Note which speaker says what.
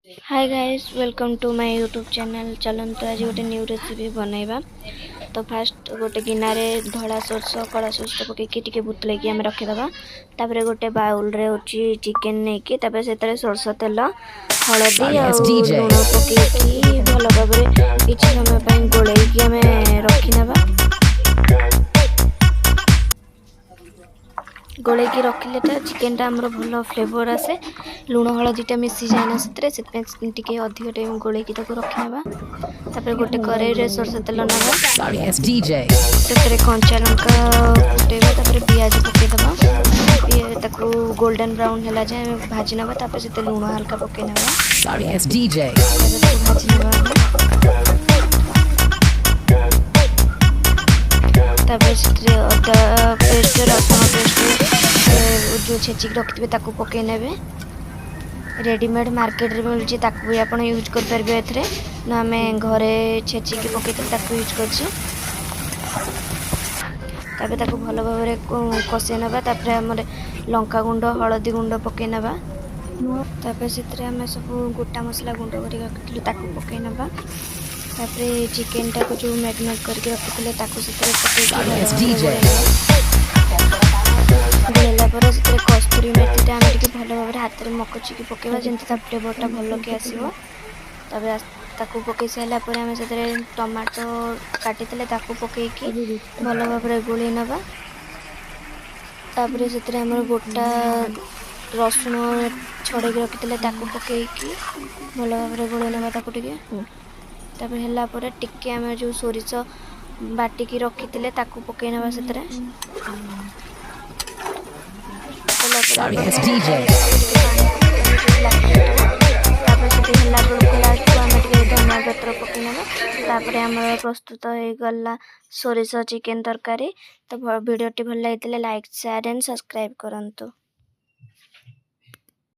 Speaker 1: Hi guys, welcome to my YouTube channel. चलते आज गोटे न्यू रेसिपी बनैबा। तो फास्ट गोटे गिनारे धड़ा सोर्स कला सोर्स पकईकी टिके बुतलैकी आम रखीदबा। तापर गोटे बाउल रे होची चिकन नेकी तापर सेतरे सोरस तेल हलदी और लूण पकईकी भल भाबरे किछि समय पई गोलैकी आम रखीनबा। गोलैकी रखिले तो चिकेन आमर भल फ्लेवर आसे। लुण हलदीटा मिसी जाए ना से टिके अधिक टाइम गोलैकी रखीनबा। तापर गोटे कड़ाई रे सरस तेल नबा। से कंचा लंका फुटेबा। तापर पियाज पकईदबा। ताकू गोल्डन ब्राउन हैला जाए भाजी नबा। तापर से लुण हल्का पकईनबा। भाजी नबा। तापर से अदा पेस्ट रसुण पेस्ट जो छेचिक रखिथे ताकू पकई नेबे। रेडीमेड मार्केट रे मिलची ताकू भी आपण यूज कर परबे। एथरे ना हमें घरे छेचिक पकईते ताकू यूज करछि। तापर ताकू भलो भाबरे कसे नबा। तापर हमरे लंका गुंड हळदी गुंड पकई नबा। तापर सेतरे हमें सब गोटा मसला गुंड करी रखिथिलु ताकू पकई नबा। तापर चिकन टाको जो मैरिनेट करके रखिथिले ताकू सेतरे पकई गोलेला पर से कस्तूरी मेथीटा आम टे भल भाव हाथ में मकचिकी पकेबा जमी फ्लेवरटा भल के आसो। तापर ताकू पकई सारापर आम से टमाटो काटी पकईकी भल भाव गोल नबा। तापर से गोटा रसुण छड़े रखी पकईकी भल भाव गोल नबा। तापर है टिके आम जो सोरिष बाटिकी रखी पकई नबा। से प्रस्तुत हो गला सोरिष चिकेन तरकारी। तो वीडियो टी भल लगी लाइक शेयर एंड सब्सक्राइब करंतु।